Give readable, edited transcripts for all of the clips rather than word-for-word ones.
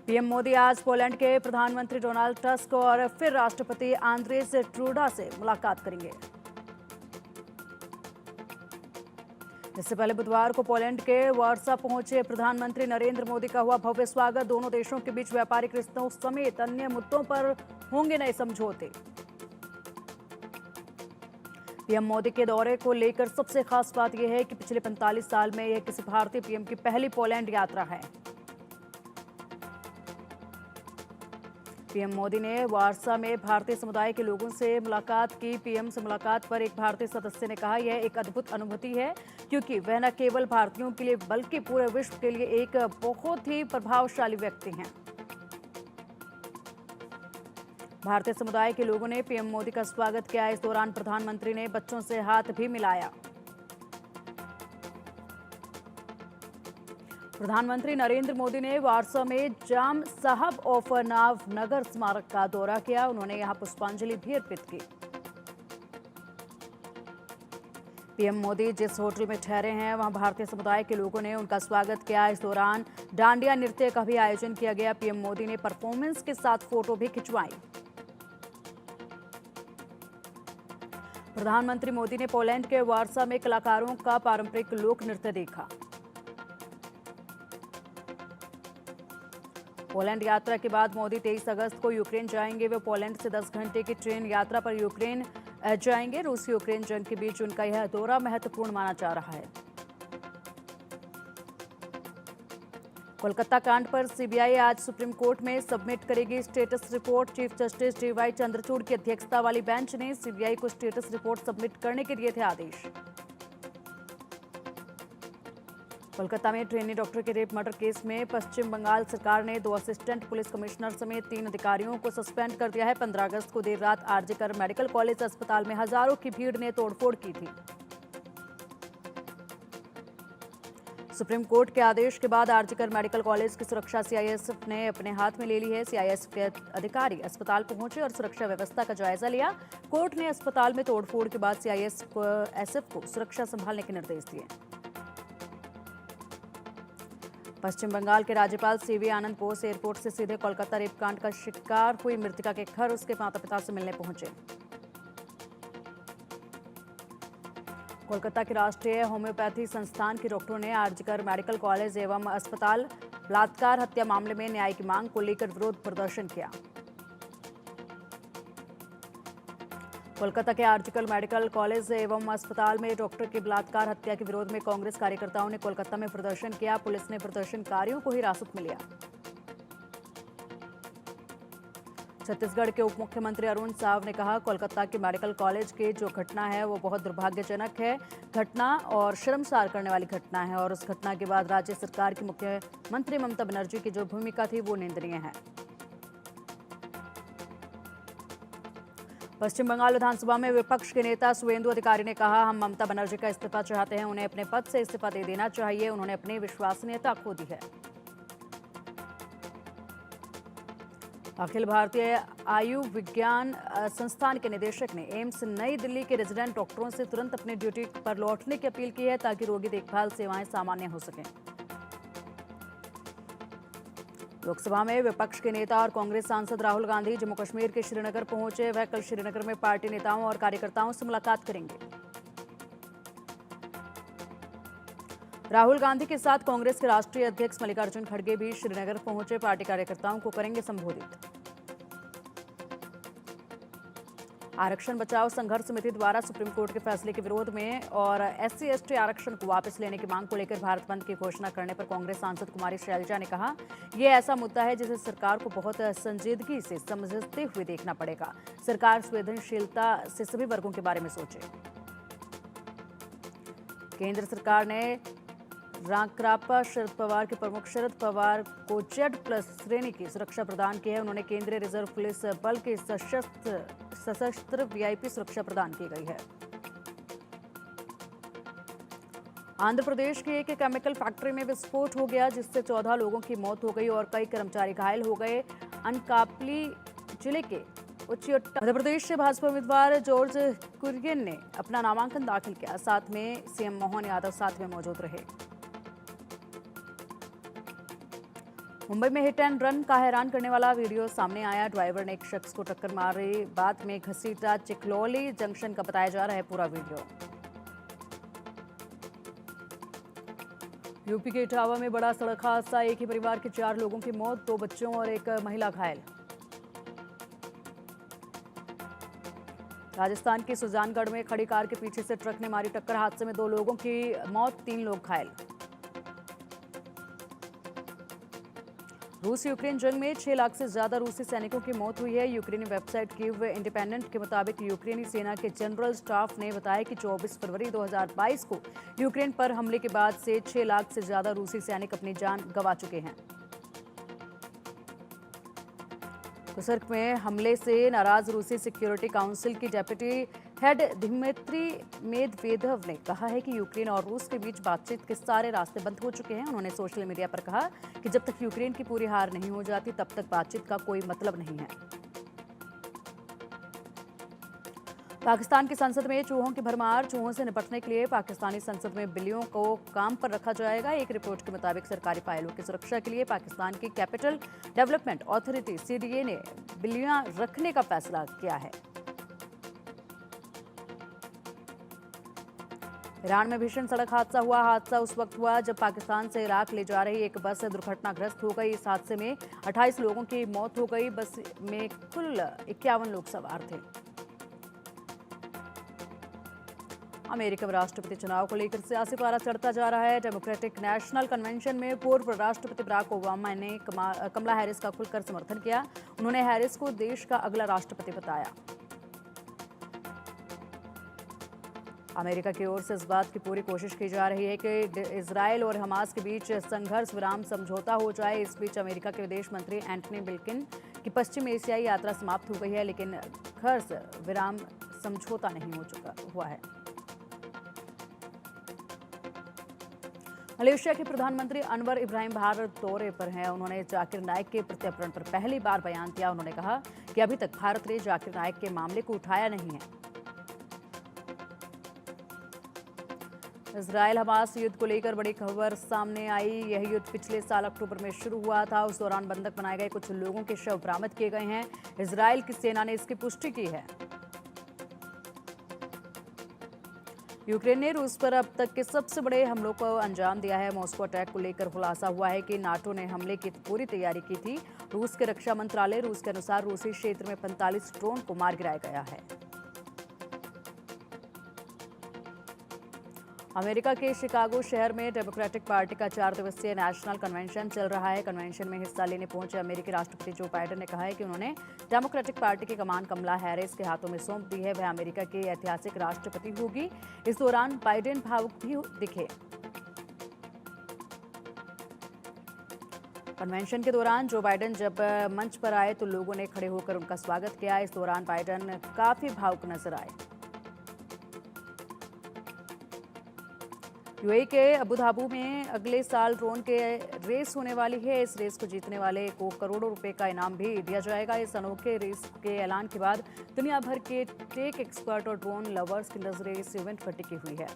PM Modi आज Poland के प्रधानमंत्री डोनाल्ड टस्क और फिर राष्ट्रपति आंद्रेस ट्रूडा से मुलाकात करेंगे। इससे पहले बुधवार को पोलैंड के वार्सा पहुंचे प्रधानमंत्री नरेंद्र मोदी का हुआ भव्य स्वागत। दोनों देशों के बीच व्यापारिक रिश्तों समेत अन्य मुद्दों पर होंगे नए समझौते। पीएम मोदी के दौरे को लेकर सबसे खास बात यह है कि पिछले 45 साल में यह किसी भारतीय पीएम की पहली पोलैंड यात्रा है। पीएम मोदी ने वार्सा में भारतीय समुदाय के लोगों से मुलाकात की। पीएम से मुलाकात पर एक भारतीय सदस्य ने कहा, यह एक अद्भुत अनुभूति है क्योंकि वह न केवल भारतीयों के लिए बल्कि पूरे विश्व के लिए एक बहुत ही प्रभावशाली व्यक्ति हैं। भारतीय समुदाय के लोगों ने पीएम मोदी का स्वागत किया। इस दौरान प्रधानमंत्री ने बच्चों से हाथ भी मिलाया। प्रधानमंत्री नरेंद्र मोदी ने वार्सा में जाम साहब ऑफ नाव नगर स्मारक का दौरा किया। उन्होंने यहां पुष्पांजलि भी अर्पित की। पीएम मोदी जिस होटल में ठहरे हैं वहां भारतीय समुदाय के लोगों ने उनका स्वागत किया। इस दौरान डांडिया नृत्य का भी आयोजन किया गया। पीएम मोदी ने परफॉर्मेंस के साथ फोटो भी खिंचवाई। प्रधानमंत्री मोदी ने पोलैंड के वार्सा में कलाकारों का पारंपरिक लोक नृत्य देखा। पोलैंड यात्रा के बाद मोदी 23 अगस्त को यूक्रेन जाएंगे। वे पोलैंड से 10 घंटे की ट्रेन यात्रा पर यूक्रेन जाएंगे। रूस यूक्रेन जंग के बीच उनका यह दौरा महत्वपूर्ण माना जा रहा है। कोलकाता कांड पर सीबीआई आज सुप्रीम कोर्ट में सबमिट करेगी status report. Chief justice DY Chandrachud की अध्यक्षता वाली बेंच ने सीबीआई को स्टेटस रिपोर्ट सबमिट करने के दिए थे आदेश। कोलकाता में ट्रेनी डॉक्टर के रेप मर्डर केस में पश्चिम बंगाल सरकार ने 2 असिस्टेंट पुलिस कमिश्नर समेत 3 अधिकारियों को सस्पेंड कर दिया है। 15 अगस्त को देर रात आरजीकर मेडिकल कॉलेज अस्पताल में हजारों की भीड़ ने तोड़फोड़ की थी। सुप्रीम कोर्ट के आदेश के बाद आरजीकर मेडिकल कॉलेज की सुरक्षा सीआईएसएफ ने अपने हाथ में ले ली है। सीआईएसएफ के अधिकारी अस्पताल पहुंचे और सुरक्षा व्यवस्था का जायजा लिया। कोर्ट ने अस्पताल में तोड़फोड़ के बाद सीआईएसएफ को सुरक्षा संभालने के निर्देश दिए। पश्चिम बंगाल के राज्यपाल सीवी आनंद बोस एयरपोर्ट से सीधे कोलकाता रेप कांड का शिकार हुई मृतका के घर उसके माता पिता से मिलने पहुंचे। कोलकाता के राष्ट्रीय होम्योपैथी संस्थान के डॉक्टरों ने आरजीकर मेडिकल कॉलेज एवं अस्पताल बलात्कार हत्या मामले में न्याय की मांग को लेकर विरोध प्रदर्शन किया। कोलकाता के आरजीकर मेडिकल कॉलेज एवं अस्पताल में डॉक्टर की बलात्कार हत्या के विरोध में कांग्रेस कार्यकर्ताओं ने कोलकाता में प्रदर्शन किया। पुलिस ने प्रदर्शनकारियों को हिरासत में लिया। छत्तीसगढ़ के उप मुख्यमंत्री अरुण साव ने कहा, कोलकाता के मेडिकल कॉलेज की जो घटना है वो बहुत दुर्भाग्यजनक है घटना और शर्मसार करने वाली घटना है और उस घटना के बाद राज्य सरकार की मुख्यमंत्री ममता बनर्जी की जो भूमिका थी वो निंदनीय है। पश्चिम बंगाल विधानसभा में विपक्ष के नेता सुवेंदु अधिकारी ने कहा, हम ममता बनर्जी का इस्तीफा चाहते हैं, उन्हें अपने पद से इस्तीफा दे देना चाहिए। उन्होंने अपनी विश्वसनीयता खो दी है। अखिल भारतीय आयुर्विज्ञान संस्थान के निदेशक ने एम्स नई दिल्ली के रेजिडेंट डॉक्टरों से तुरंत अपनी ड्यूटी पर लौटने की अपील की है ताकि रोगी देखभाल सेवाएं सामान्य हो सकें। लोकसभा में विपक्ष के नेता और कांग्रेस सांसद राहुल गांधी जम्मू कश्मीर के श्रीनगर पहुंचे। वह कल श्रीनगर में पार्टी नेताओं और कार्यकर्ताओं से मुलाकात करेंगे। राहुल गांधी के साथ कांग्रेस के राष्ट्रीय अध्यक्ष मल्लिकार्जुन खड़गे भी श्रीनगर पहुंचे। पार्टी कार्यकर्ताओं को करेंगे संबोधित। आरक्षण बचाओ संघर्ष समिति द्वारा सुप्रीम कोर्ट के फैसले के विरोध में और SC/ST आरक्षण को वापस लेने की मांग को लेकर भारत बंद की घोषणा करने पर कांग्रेस सांसद कुमारी शैलजा ने कहा, यह ऐसा मुद्दा है जिसे सरकार को बहुत संजीदगी से समझते हुए देखना पड़ेगा। सरकार संवेदनशीलता से सभी वर्गों के बारे में सोचे। केंद्र सरकार ने रांकरापा शरद पवार के प्रमुख शरद पवार को Z+ श्रेणी की सुरक्षा प्रदान की है। उन्होंने केंद्रीय रिजर्व पुलिस बल की सशस्त्र VIP सुरक्षा प्रदान की गई है। आंध्र प्रदेश की एक केमिकल फैक्ट्री में विस्फोट हो गया जिससे 14 लोगों की मौत हो गई और कई कर्मचारी घायल हो गए। अनकापली जिले के उच्चियोट्टा मध्य प्रदेश से भाजपा उम्मीदवार जॉर्ज कुरियन ने अपना नामांकन दाखिल किया। साथ में सीएम मोहन यादव साथ में मौजूद रहे। मुंबई में हिट एंड रन का हैरान करने वाला वीडियो सामने आया। ड्राइवर ने एक शख्स को टक्कर मारी, बाद में घसीटा। चिखलौली जंक्शन का बताया जा रहा है पूरा वीडियो। यूपी के इटावा में बड़ा सड़क हादसा, एक ही परिवार के 4 लोगों की मौत, 2 बच्चों और एक महिला घायल। राजस्थान के सुजानगढ़ में खड़ी कार के पीछे से ट्रक ने मारी टक्कर, हादसे में 2 लोगों की मौत, 3 लोग घायल। रूस यूक्रेन जंग में 6 लाख से ज्यादा रूसी सैनिकों की मौत हुई है। यूक्रेनी वेबसाइट कीव इंडिपेंडेंट के मुताबिक यूक्रेनी सेना के जनरल स्टाफ ने बताया कि 24 फरवरी 2022 को यूक्रेन पर हमले के बाद से 6 लाख से ज्यादा रूसी सैनिक अपनी जान गंवा चुके हैं। तुर्क में हमले से नाराज रूसी सिक्योरिटी काउंसिल की डेप्यूटी हेड दिमित्री मेदवेदेव ने कहा है कि यूक्रेन और रूस के बीच बातचीत के सारे रास्ते बंद हो चुके हैं। उन्होंने सोशल मीडिया पर कहा कि जब तक यूक्रेन की पूरी हार नहीं हो जाती तब तक बातचीत का कोई मतलब नहीं है। पाकिस्तान की संसद में चूहों की भरमार, चूहों से निपटने के लिए पाकिस्तानी संसद में बिल्लियों को काम पर रखा जाएगा। एक रिपोर्ट के मुताबिक सरकारी फाइलों की सुरक्षा के लिए पाकिस्तान की कैपिटल डेवलपमेंट अथॉरिटी CDA ने बिल्लियां रखने का फैसला किया है। ईरान में भीषण सड़क हादसा हुआ। हादसा उस वक्त हुआ जब पाकिस्तान से इराक ले जा रही एक बस दुर्घटनाग्रस्त हो गई। इस हादसे में 28 लोगों की मौत हो गई। बस में कुल 51 लोग सवार थे। अमेरिका में राष्ट्रपति चुनाव को लेकर सियासी पारा चढ़ता जा रहा है। डेमोक्रेटिक नेशनल कन्वेंशन में पूर्व राष्ट्रपति बराक ओबामा ने कमला हैरिस का खुलकर समर्थन किया। उन्होंने हैरिस को देश का अगला राष्ट्रपति बताया। अमेरिका की ओर से इस बात की पूरी कोशिश की जा रही है कि इजरायल और हमास के बीच संघर्ष विराम समझौता हो जाए। इस बीच अमेरिका के विदेश मंत्री एंटनी ब्लिंकन की पश्चिम एशियाई यात्रा समाप्त हो गई है, लेकिन संघर्ष विराम समझौता नहीं हुआ है। मलेशिया के प्रधानमंत्री अनवर इब्राहिम भारत दौरे पर हैं। उन्होंने जाकिर नाइक के प्रत्यर्पण पर पहली बार बयान दिया। उन्होंने कहा कि अभी तक भारत ने जाकिर नाइक के मामले को उठाया नहीं है। इजरायल हमास युद्ध को लेकर बड़ी खबर सामने आई। यह युद्ध पिछले साल अक्टूबर में शुरू हुआ था। उस दौरान बंधक बनाए गए कुछ लोगों के शव बरामद किए गए हैं। इजरायल की सेना ने इसकी पुष्टि की है। यूक्रेन ने रूस पर अब तक के सबसे बड़े हमलों को अंजाम दिया है। मॉस्को अटैक को लेकर खुलासा हुआ है कि नाटो ने हमले की पूरी तैयारी की थी। रूस के रक्षा मंत्रालय रूस के अनुसार रूसी क्षेत्र में 45 ड्रोन को मार गिराया गया है। अमेरिका के शिकागो शहर में डेमोक्रेटिक पार्टी का 4 दिवसीय नेशनल कन्वेंशन चल रहा है। कन्वेंशन में हिस्सा लेने पहुंचे अमेरिकी राष्ट्रपति जो बाइडेन ने कहा है कि उन्होंने डेमोक्रेटिक पार्टी की कमान कमला हैरिस के हाथों में सौंप दी है। वह अमेरिका की ऐतिहासिक राष्ट्रपति होगी। इस दौरान बाइडेन भावुक भी दिखे। कन्वेंशन के दौरान जो बाइडेन जब मंच पर आए तो लोगों ने खड़े होकर उनका स्वागत किया। इस दौरान बाइडेन काफी भावुक नजर आए। यूएई के अबू धाबी में अगले साल ड्रोन के रेस होने वाली है। इस रेस को जीतने वाले को करोड़ों रुपए का इनाम भी दिया जाएगा। इस अनोखे रेस के ऐलान के बाद दुनिया भर के टेक एक्सपर्ट और ड्रोन लवर्स की नजरें इस इवेंट पर टिकी हुई है।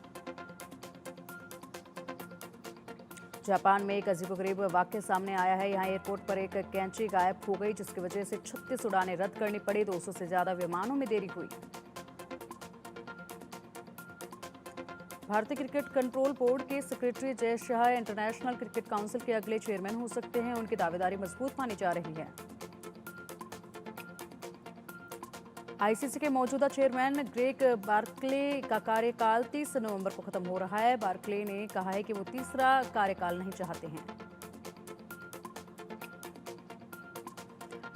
जापान में एक अजीबोगरीब वाकया सामने आया है। यहाँ एयरपोर्ट पर एक कैंची गायब हो गई, जिसकी वजह से 36 उड़ानें रद्द करनी पड़ी। 200 से ज्यादा विमानों में देरी हुई। भारतीय क्रिकेट कंट्रोल बोर्ड के secretary Jay Shah international cricket council के अगले चेयरमैन हो सकते हैं। उनकी दावेदारी मजबूत मानी जा रही है। आईसीसी के मौजूदा चेयरमैन ग्रेग बार्कले का कार्यकाल 30 नवंबर को खत्म हो रहा है। बार्कले ने कहा है कि वो तीसरा कार्यकाल नहीं चाहते हैं।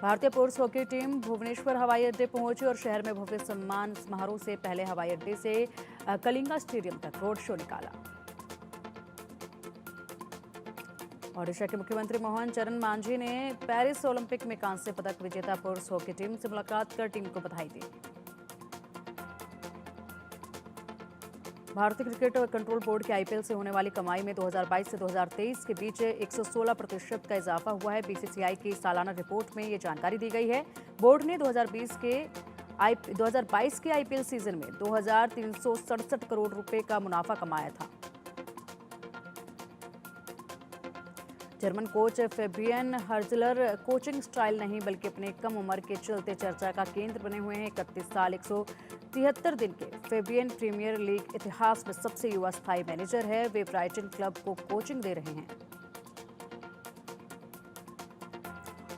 भारतीय पुरुष हॉकी टीम भुवनेश्वर हवाई अड्डे पहुंची और शहर में भव्य सम्मान समारोह से पहले हवाई अड्डे से कलिंगा स्टेडियम तक रोड शो निकाला। ओडिशा के मुख्यमंत्री मोहन चरण मांझी ने पेरिस ओलंपिक में कांस्य पदक विजेता पुरुष हॉकी टीम से मुलाकात कर टीम को बधाई दी। भारतीय क्रिकेट कंट्रोल बोर्ड के आईपीएल से होने वाली कमाई में 2022 से 2023 के बीच 116% का इजाफा हुआ है। बीसीसीआई की सालाना रिपोर्ट में ये जानकारी दी गई है। बोर्ड ने 2022 के आईपीएल सीजन में 2367 करोड़ रुपए का मुनाफा कमाया था। German coach Fabian Hurzeler coaching style नहीं बल्कि अपने कम उम्र के चलते चर्चा का केंद्र बने हुए हैं। 31 साल 173 दिन के फेबियन प्रीमियर लीग इतिहास में सबसे युवा स्थायी मैनेजर है। वे ब्राइटन क्लब को कोचिंग दे रहे हैं।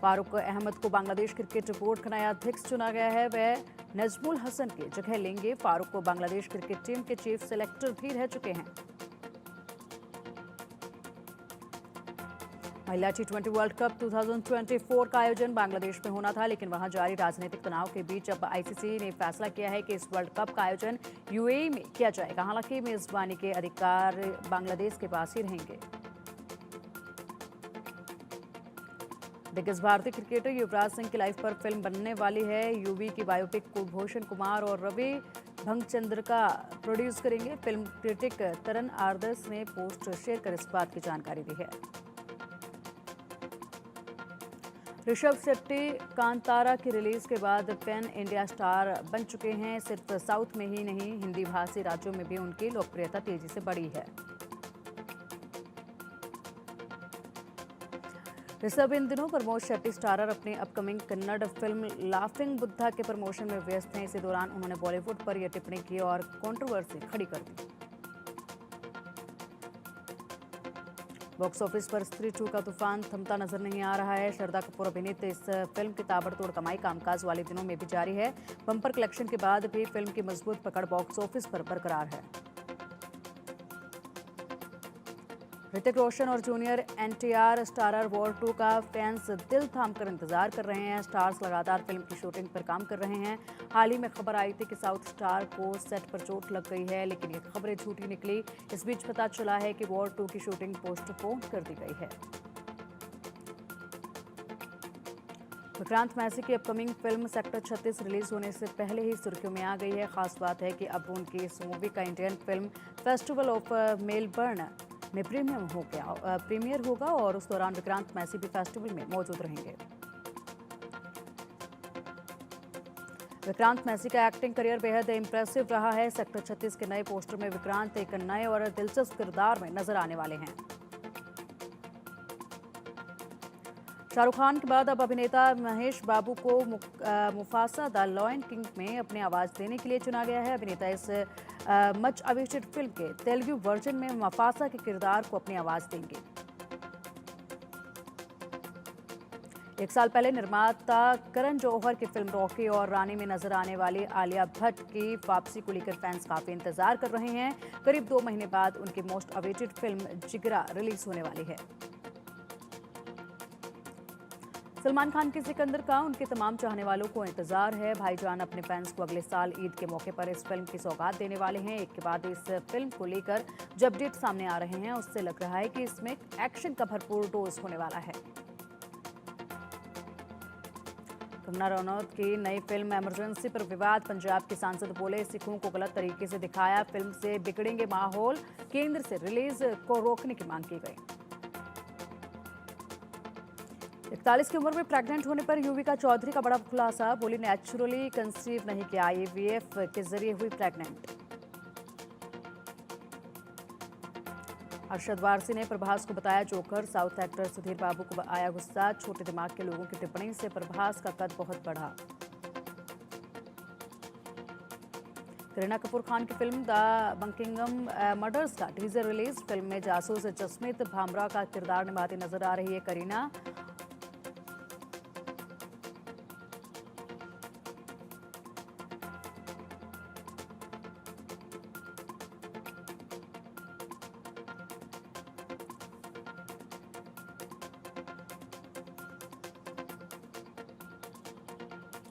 फारूक अहमद को बांग्लादेश क्रिकेट बोर्ड का नया अध्यक्ष चुना गया है। वह नजमुल हसन की जगह लेंगे। फारूक को बांग्लादेश क्रिकेट टीम के चीफ सेलेक्टर भी रह चुके हैं। महिला T20 वर्ल्ड कप 2024 का आयोजन बांग्लादेश में होना था, लेकिन वहां जारी राजनीतिक तनाव के बीच अब आईसीसी ने फैसला किया है कि इस वर्ल्ड कप का आयोजन यूएई में किया जाएगा। हालांकि मेजबानी के अधिकार बांग्लादेश के पास ही रहेंगे। दिग्गज भारतीय क्रिकेटर युवराज सिंह की लाइफ पर फिल्म बनने वाली है। यूवी की बायोपिक कुलभूषण कुमार और रवि भंगचंद्रका प्रोड्यूस करेंगे। फिल्म क्रिटिक तरन आदर्श ने पोस्ट शेयर कर इस बात की जानकारी दी है। ऋषभ शेट्टी कांतारा की रिलीज के बाद पैन इंडिया स्टार बन चुके हैं। सिर्फ साउथ में ही नहीं, हिंदी भाषी राज्यों में भी उनकी लोकप्रियता तेजी से बढ़ी है। ऋषभ इन दिनों प्रमोद शेट्टी स्टारर अपनी upcoming Kannada film laughing Buddha के प्रमोशन में व्यस्त हैं। इसी दौरान उन्होंने बॉलीवुड पर यह टिप्पणी की और कंट्रोवर्सी खड़ी कर दी। बॉक्स ऑफिस पर स्त्री 2 का तूफान थमता नजर नहीं आ रहा है। श्रद्धा कपूर अभिनीत इस फिल्म की ताबड़तोड़ कमाई कामकाज वाले दिनों में भी जारी है। बम्पर कलेक्शन के बाद भी फिल्म की मजबूत पकड़ बॉक्स ऑफिस पर बरकरार है। ऋतिक रोशन और जूनियर एनटीआर स्टारर वॉर 2 का फैंस दिल थामकर इंतजार कर रहे हैं। स्टार्स लगातार फिल्म की शूटिंग पर काम कर रहे हैं। हाल ही में खबर आई थी कि साउथ स्टार को सेट पर चोट लग गई है, लेकिन ये खबरें झूठी निकली। इस बीच पता चला है कि वॉर 2 की शूटिंग पोस्टपोन कर दी गई है। विक्रांत मैसी की अपकमिंग फिल्म सेक्टर 36 रिलीज होने से पहले ही सुर्खियों में आ गई है। खास बात है कि अब उनकी इस मूवी का Indian film festival of Melbourne में प्रीमियर होगा और उस दौरान विक्रांत मैसी भी फेस्टिवल में मौजूद रहेंगे। विक्रांत मैसी का एक्टिंग करियर बेहद इंप्रेसिव रहा है। सेक्टर 36 के नए पोस्टर में विक्रांत एक नए और दिलचस्प किरदार में नजर आने वाले हैं। शाहरुख खान के बाद अब अभिनेता महेश बाबू को मुफासा द लॉयन किंग में अपनी आवाज देने के लिए चुना गया है। अभिनेता इस मच अवेटेड फिल्म के तेलुगु वर्जन में मुफासा के किरदार को अपनी आवाज देंगे। एक साल पहले निर्माता करण जौहर की फिल्म रॉकी और रानी में नजर आने वाली आलिया भट्ट की वापसी को लेकर फैंस काफी इंतजार कर रहे हैं। करीब 2 महीने बाद उनकी मोस्ट अवेटेड फिल्म जिगरा रिलीज होने वाली है। सलमान खान के सिकंदर का उनके तमाम चाहने वालों को इंतजार है। भाईजान अपने फैंस को अगले साल ईद के मौके पर इस फिल्म की सौगात देने वाले हैं। एक के बाद इस फिल्म को लेकर जो अपडेट सामने आ रहे हैं, उससे लग रहा है कि इसमें एक्शन का भरपूर डोज होने वाला है। कंगना रनौत की नई फिल्म इमरजेंसी पर विवाद। पंजाब के सांसद बोले, सिखों को गलत तरीके से दिखाया, फिल्म से बिगड़ेंगे माहौल, केंद्र से रिलीज को रोकने की मांग की गई। 41 की उम्र में प्रेग्नेंट होने पर युविका चौधरी का बड़ा खुलासा। बोली, नेचुरली कंसीव नहीं किया, आईवीएफ के जरिए हुई प्रेग्नेंट। अरशद वारसी ने प्रभास को बताया जोकर। साउथ एक्टर सुधीर बाबू को आया गुस्सा। छोटे दिमाग के लोगों की टिप्पणी से प्रभास का कद बहुत बढ़ा। करीना कपूर खान की फिल्म द बकिंगम मर्डर्स का टीजर रिलीज। फिल्म में जासूस जसमीत भामरा का किरदार निभाती नजर आ रही है करीना।